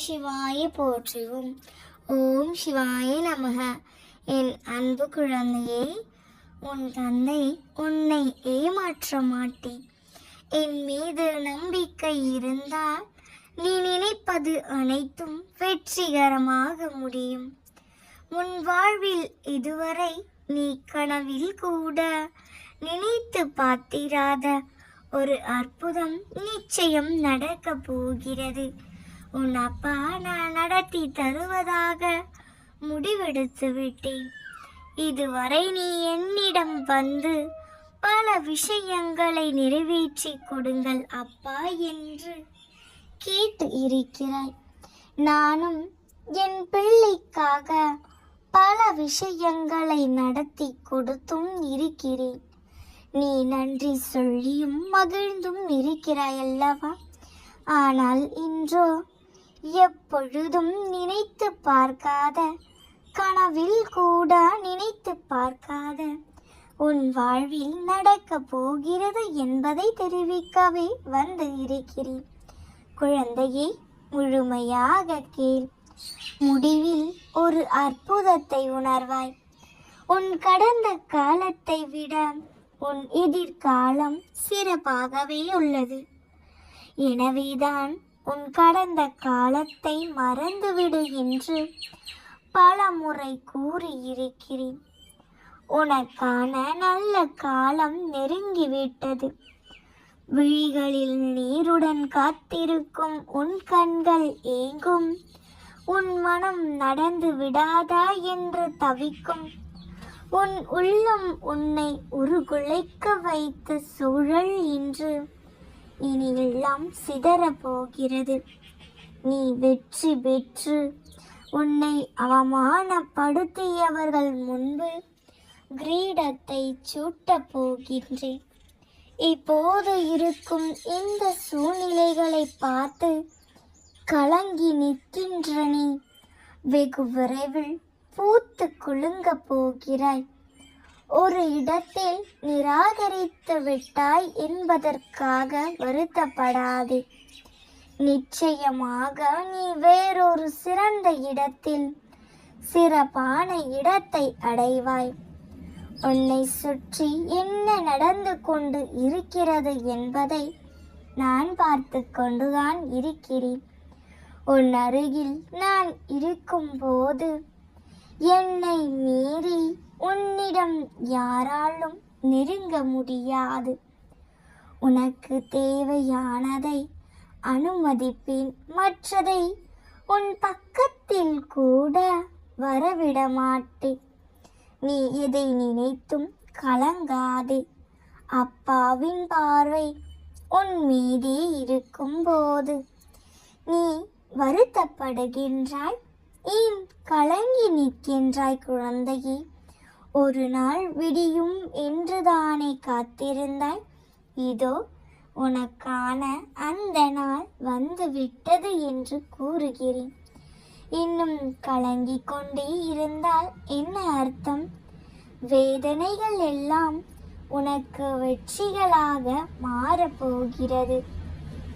சிவாய போற்றுவோம். ஓம் சிவாய நமக. என் அன்பு குழந்தையே, உன் தந்தை உன்னை ஏமாற்ற மாட்டேன். என் மீது நம்பிக்கை இருந்தால் நீ நினைப்பது அனைத்தும் வெற்றிகரமாக முடியும். உன் வாழ்வில் இதுவரை நீ கனவில் கூட நினைத்து பார்த்திராத ஒரு அற்புதம் நிச்சயம் நடக்க போகிறது. உன் அப்பா நான் நடத்தி தருவதாக முடிவெடுத்து விட்டேன். இதுவரை நீ என்னிடம் வந்து பல விஷயங்களை நிறைவேற்றி கொடுங்கள் அப்பா என்று கேட்டு இருக்கிறாய். நானும் என் பிள்ளைக்காக பல விஷயங்களை நடத்தி கொடுத்தும் இருக்கிறேன். நீ நன்றி சொல்லியும் மகிழ்ந்தும் இருக்கிறாய் அல்லவா? ஆனால் இன்றோ எப்பொழுதும் நினைத்து பார்க்காத, கனவில் கூட நினைத்து பார்க்காத உன் வாழ்வில் நடக்க போகிறது என்பதை தெரிவிக்கவே வந்து இருக்கிறேன். குழந்தையை முழுமையாக கேள். முடிவில் ஒரு அற்புதத்தை உணர்வாய். உன் கடந்த காலத்தை விட உன் எதிர்காலம் சிறப்பாகவே உள்ளது. எனவேதான் உன் கடந்த காலத்தை மறந்துவிடு என்று பல முறை கூறியிருக்கிறேன். உனக்கான நல்ல காலம் நெருங்கிவிட்டது. விழிகளில் நீருடன் காத்திருக்கும் உன் கண்கள் ஏங்கும். உன் மனம் நடந்து விடாதா என்று தவிக்கும். உன் உள்ளம் உன்னை உருகுலைக்க வைத்த சூழல் இன்று இனி எல்லாம் சிதறப் போகிறது. நீ வெற்றி பெற்று உன்னை அவமானப்படுத்தியவர்கள் முன்பு கிரீடத்தை சூட்டப் போகின்றேன். இப்போது இருக்கும் இந்த சூழ்நிலைகளை பார்த்து கலங்கி நிற்கின்ற நீ வெகு விரைவில் பூத்து குலுங்க போகிறாய். ஒரு இடத்தில் நிராகரித்து விட்டாய் என்பதற்காக வருத்தப்படாதே. நிச்சயமாக நீ வேறொரு சிறந்த இடத்தில் சிறப்பான இடத்தை அடைவாய். உன்னை சுற்றி என்ன நடந்து கொண்டு இருக்கிறது என்பதை நான் பார்த்து கொண்டுதான் இருக்கிறேன். உன் அருகில் நான் இருக்கும்போது என்னை மீறி உன்னிடம் யாராலும் நெருங்க முடியாது. உனக்கு தேவையானதை அனுமதிப்பேன், மற்றதை உன் பக்கத்தில் கூட வரவிட மாட்டேன். நீ எதை நினைத்தும் கலங்காதே. அப்பாவின் பார்வை உன் மீதே இருக்கும்போது நீ வருத்தப்படுகின்றாய், ஏன் கலங்கி நிற்கின்றாய் குழந்தையே? ஒரு நாள் விடியும் என்றுதானே காத்திருந்தாய். இதோ உனக்கான அந்த நாள் வந்து விட்டது என்று கூறுகிறேன். இன்னும் கலங்கிக் கொண்டே இருந்தால் என்ன அர்த்தம்? வேதனைகள் எல்லாம் உனக்கு வெற்றிகளாக மாறப்போகிறது.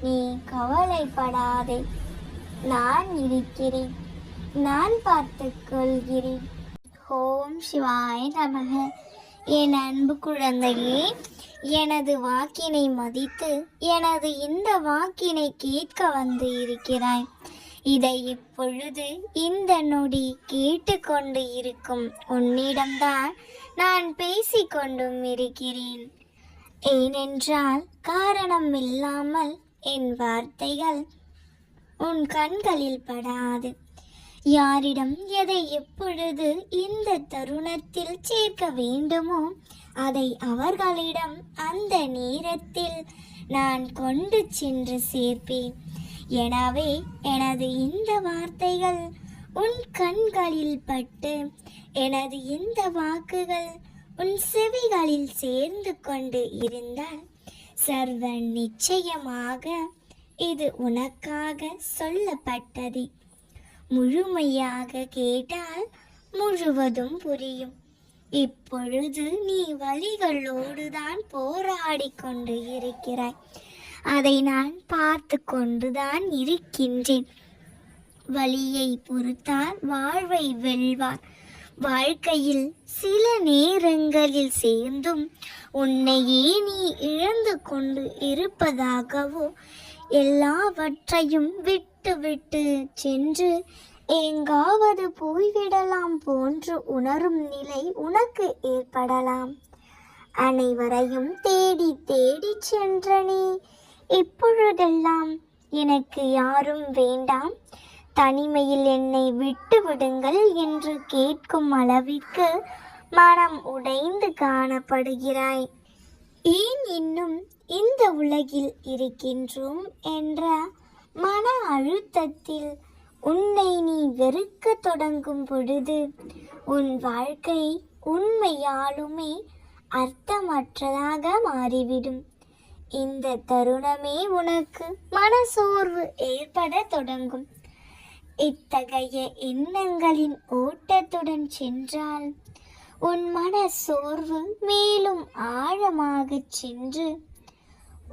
நீ கவலைப்படாதே. நான் இருக்கிறேன். நான் பார்த்துக் கொள்கிறேன். ஓம் சிவாய நமக. என் அன்பு குழந்தையே, எனது வாக்கினை மதித்து எனது இந்த வாக்கினை கேட்க வந்து இருக்கிறாய். இதை இப்பொழுது இந்த நொடி கேட்டுக்கொண்டு இருக்கும் உன்னிடம்தான் நான் பேசிக்கொண்டும் இருக்கிறேன். ஏனென்றால் காரணம் இல்லாமல் என் வார்த்தைகள் உன் கண்களில் படாது. யாரிடம் எதை எப்பொழுது இந்த தருணத்தில் சேர்க்க வேண்டுமோ அதை அவர்களிடம் அந்த நேரத்தில் நான் கொண்டு சென்று சேர்ப்பேன். எனவே எனது இந்த வார்த்தைகள் உன் கண்களில் பட்டு எனது இந்த வாக்குகள் உன் செவிகளில் சேர்ந்து கொண்டு இருந்தால் சர்வ நிச்சயமாக இது உனக்காக சொல்லப்பட்டது. முழுமையாக கேட்டால் முழுவதும் புரியும். இப்பொழுது நீ வலிகளோடுதான் போராடி கொண்டு இருக்கிறாய். அதை நான் பார்த்து கொண்டுதான் இருக்கின்றேன். வலியை பொறுத்தார் வாழ்வை வெல்வார். வாழ்க்கையில் சில நேரங்களில் சேர்ந்தும் உன்னையே நீ இழந்து கொண்டு இருப்பதாகவோ, எல்லாவற்றையும் விட்டு விட்டு சென்று எங்காவது போய்விடலாம் போன்று உணரும் நிலை உனக்கு ஏற்படலாம். அனைவரையும் தேடி தேடி சென்ற நீ இப்பொழுதெல்லாம் எனக்கு யாரும் வேண்டாம், தனிமையில் என்னை விட்டு விடுங்கள் என்று கேட்கும் அளவிற்கு மனம் உடைந்து காணப்படுகிறாய். ஏன் இன்னும் இந்த உலகில் இருக்கின்றோம் என்ற மன அழுத்தத்தில் உன்னை நீ வெறுக்க தொடங்கும் பொழுது உன் வாழ்க்கை உண்மையாலுமே அர்த்தமற்றதாக மாறிவிடும். இந்த தருணமே உனக்கு மனசோர்வு ஏற்பட தொடங்கும். இத்தகைய எண்ணங்களின் ஓட்டத்துடன் சென்றால் உன் மன சோர்வு மேலும் ஆழமாக சென்று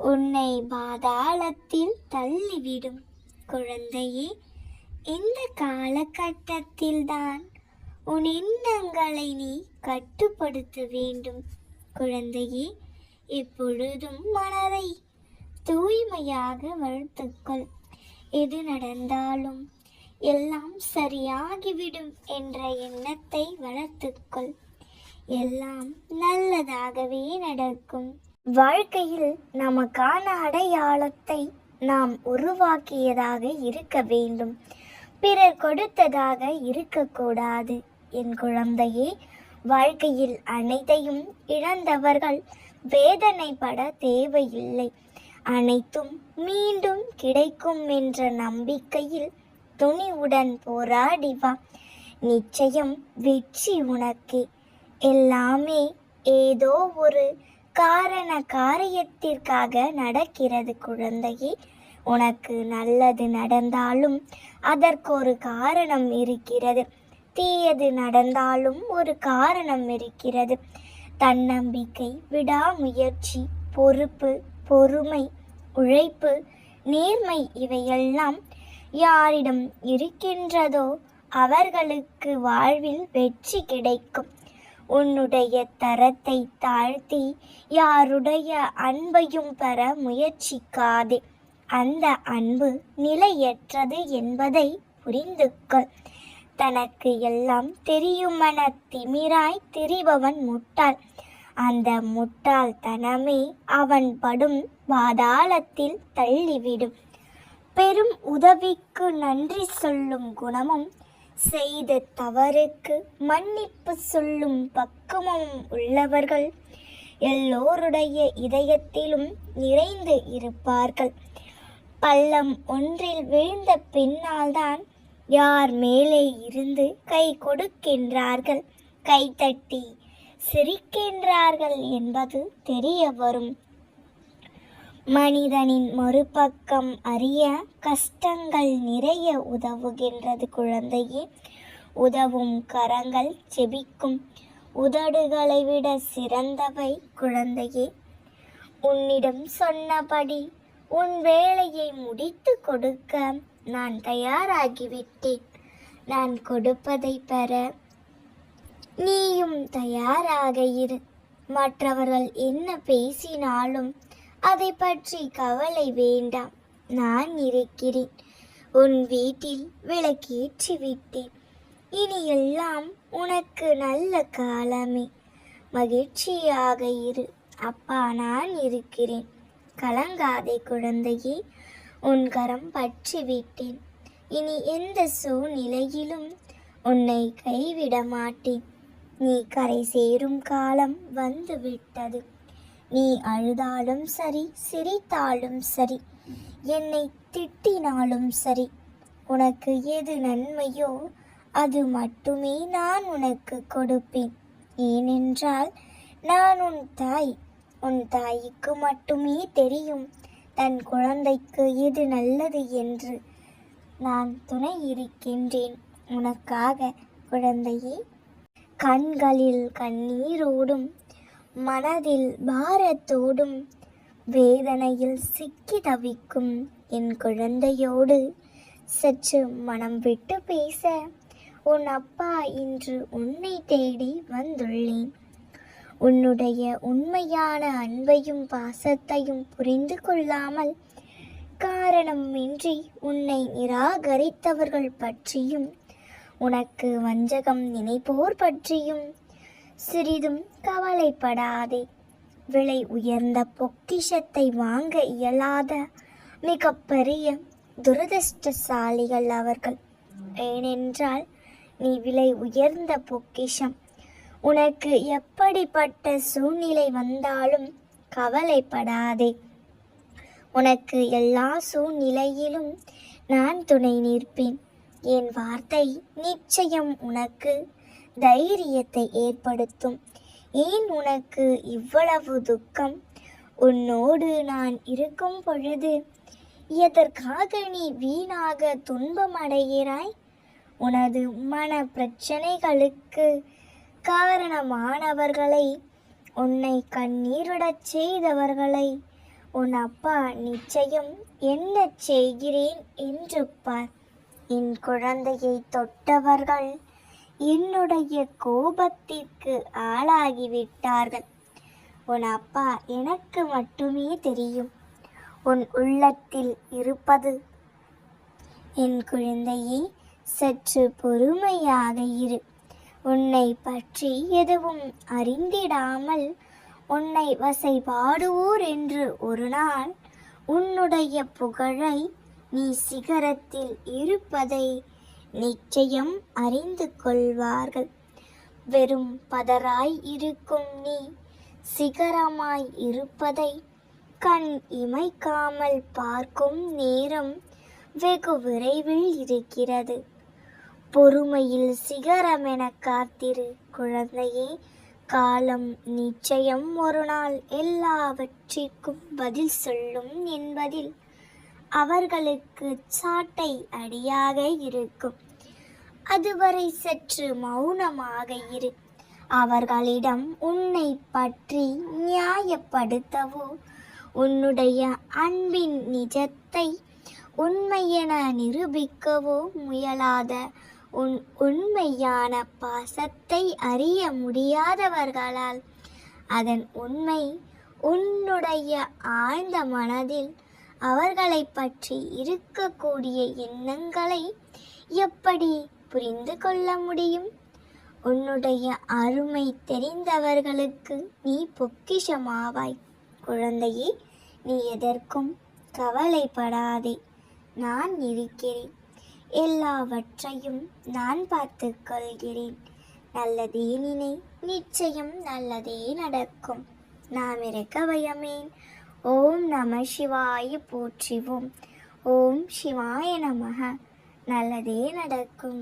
உன்னை பாதாளத்தில் தள்ளிவிடும். குழந்தையே, இந்த காலகட்டத்தில்தான் உன் எண்ணங்களை நீ கட்டுப்படுத்த வேண்டும். குழந்தையே, எப்பொழுதும் மனதை தூய்மையாக வளர்த்துக்கொள். எது நடந்தாலும் எல்லாம் சரியாகிவிடும் என்ற எண்ணத்தை வளர்த்துக்கொள். எல்லாம் நல்லதாகவே நடக்கும். வாழ்க்கையில் நமக்கான அடையாளத்தை நாம் உருவாக்கியதாக இருக்க வேண்டும், பிறர் கொடுத்ததாக இருக்கக்கூடாது. என் குழந்தையே, வாழ்க்கையில் அனைத்தையும் இழந்தவர்கள் வேதனைப்பட தேவையில்லை. அனைத்தும் மீண்டும் கிடைக்கும் என்ற நம்பிக்கையில் துணிவுடன் போராடி வா. நிச்சயம் வெற்றி உனக்கே. எல்லாமே ஏதோ ஒரு காரியத்திற்காக நடக்கிறது குழந்தையே. உனக்கு நல்லது நடந்தாலும் அதற்கு ஒரு காரணம் இருக்கிறது, தீயது நடந்தாலும் ஒரு காரணம் இருக்கிறது. தன்னம்பிக்கை, விடாமுயற்சி, பொறுப்பு, பொறுமை, உழைப்பு, நேர்மை இவையெல்லாம் யாரிடம் இருக்கின்றதோ அவர்களுக்கு வாழ்வில் வெற்றி கிடைக்கும். உன்னுடைய தரத்தை தாழ்த்தி யாருடைய அன்பையும் பெற முயற்சிக்காதே. அந்த அன்பு நிலையற்றது என்பதை புரிந்துகொள். தனக்கு எல்லாம் தெரியுமென திமிராய் திரிபவன் முட்டாள். அந்த முட்டாள்தனமே அவன் படும் பாதாளத்தில் தள்ளிவிடும். பெரும் உதவிக்கு நன்றி சொல்லும் குணமும் செய்த தவறுக்கு மன்னிப்பு சொல்லும் பக்குவமும் உள்ளவர்கள் எல்லோருடைய இதயத்திலும் நிறைந்து இருப்பார்கள். பள்ளம் ஒன்றில் விழுந்த பின்னால்தான் யார் மேலே இருந்து கை கொடுக்கின்றார்கள், கைத்தட்டி சிரிக்கின்றார்கள் என்பது தெரிய வரும். மனிதனின் மறுபக்கம் அறிய கஷ்டங்கள் நிறைய உதவுகின்றது குழந்தையே. உதவும் கரங்கள் செபிக்கும், உதடுகளை விட சிறந்தவை குழந்தையே. உன்னிடம் சொன்னபடி உன் வேலையை முடித்து கொடுக்க நான் தயாராகிவிட்டேன். நான் கொடுப்பதை பெற நீயும் தயாராக இரு. மற்றவர்கள் என்ன பேசினாலும் அதை பற்றி கவலை வேண்டாம். நான் இருக்கிறேன். உன் வீட்டில் விளக்கேற்றி விட்டேன். இனி எல்லாம் உனக்கு நல்ல காலமே. மகிழ்ச்சியாக இரு. அப்பா நான் இருக்கிறேன். கலங்காதே குழந்தையே. உன் கரம் பற்றி விட்டேன். இனி எந்த சூழ்நிலையிலும் உன்னை கைவிட மாட்டேன். நீ கரை சேரும் காலம் வந்து விட்டது. நீ அழுதாலும் சரி, சிரித்தாலும் சரி, என்னை திட்டினாலும் சரி, உனக்கு எது நன்மையோ அது மட்டுமே நான் உனக்கு கொடுப்பேன். ஏனென்றால் நான் உன் தாய். உன் தாய்க்கு மட்டுமே தெரியும் தன் குழந்தைக்கு எது நல்லது என்று. நான் துணை இருக்கின்றேன் உனக்காக குழந்தையே. கண்களில் கண்ணீரோடும் மனதில் பாரத்தோடும் வேதனையில் சிக்கி தவிக்கும் என் குழந்தையோடு சற்று மனம் விட்டு பேச உன் அப்பா இன்று உன்னை தேடி வந்துள்ளேன். உன்னுடைய உண்மையான அன்பையும் பாசத்தையும் புரிந்து கொள்ளாமல் காரணமின்றி உன்னை நிராகரித்தவர்கள் பற்றியும் உனக்கு வஞ்சகம் நினைப்போர் பற்றியும் சிறிதும் கவலைப்படாதே. விலை உயர்ந்த பொக்கிஷத்தை வாங்க இயலாத மிகப்பெரிய துரதிர்ஷ்டசாலிகள் அவர்கள். ஏனென்றால் நீ விலை உயர்ந்த பொக்கிஷம். உனக்கு எப்படிப்பட்ட சூழ்நிலை வந்தாலும் கவலைப்படாதே. உனக்கு எல்லா சூழ்நிலையிலும் நான் துணை நிற்பேன். என் வார்த்தை நிச்சயம் உனக்கு தைரியத்தை ஏற்படுத்தும். ஏன் உனக்கு இவ்வளவு துக்கம்? உன்னோடு நான் இருக்கும் பொழுது எதற்காக நீ வீணாக துன்பமடைகிறாய்? உனது மன பிரச்சனைகளுக்கு காரணமானவர்களை, உன்னை கண்ணீரிடச் செய்தவர்களை உன் அப்பா நிச்சயம் என்ன செய்கிறேன் என்று பார். என் குழந்தையை தொட்டவர்கள் என்னுடைய கோபத்திற்கு ஆளாகிவிட்டார்கள். உன் அப்பா எனக்கு மட்டுமே தெரியும். உன் உள்ளத்தில் இருப்பது. என் குழந்தையே, சற்று பொறுமையாக இரு. உன்னை பற்றி எதுவும் அறிந்திடாமல் உன்னை வசைபாடுவோர் என்று ஒரு நாள் உன்னுடைய புகழை நீ சிகரத்தில் இருப்பதை நிச்சயம் அறிந்து கொள்வார்கள். வெறும் பதராய் இருக்கும் நீ சிகரமாய் இருப்பதை கண் இமைக்காமல் பார்க்கும் நேரம் வெகு விரைவில் இருக்கிறது. பொறுமையில் சிகரமென காத்திரு குழந்தையே. காலம் நிச்சயம் ஒரு நாள் எல்லாவற்றிற்கும் பதில் சொல்லும் என்பதில் அவர்களுக்கு சாட்டை அடியாக இருக்கும். அதுவரை சற்று மௌனமாக இரு. அவர்களிடம் உன்னை பற்றி நியாயப்படுத்தவோ உன்னுடைய அன்பின் நிஜத்தை உண்மையென நிரூபிக்கவோ முயலாத உன் உண்மையான பாசத்தை அறிய முடியாதவர்களால் அதன் உண்மை உன்னுடைய ஆழ்ந்த மனதில் அவர்களை பற்றி இருக்கக்கூடிய எண்ணங்களை எப்படி புரிந்து கொள்ள முடியும்? உன்னுடைய அருமை தெரிந்தவர்களுக்கு நீ பொக்கிஷமாவாய். குழந்தையே, நீ எதற்கும் கவலைப்படாதே. நான் இருக்கிறேன். எல்லாவற்றையும் நான் பார்த்து கொள்கிறேன். நல்லதே நினை, நிச்சயம் நல்லதே நடக்கும். நாம் இருக்க பயமேன். ஓம் நம சிவாய போற்றிவோம். ஓம் சிவாய நமக. நல்லதே நடக்கும்.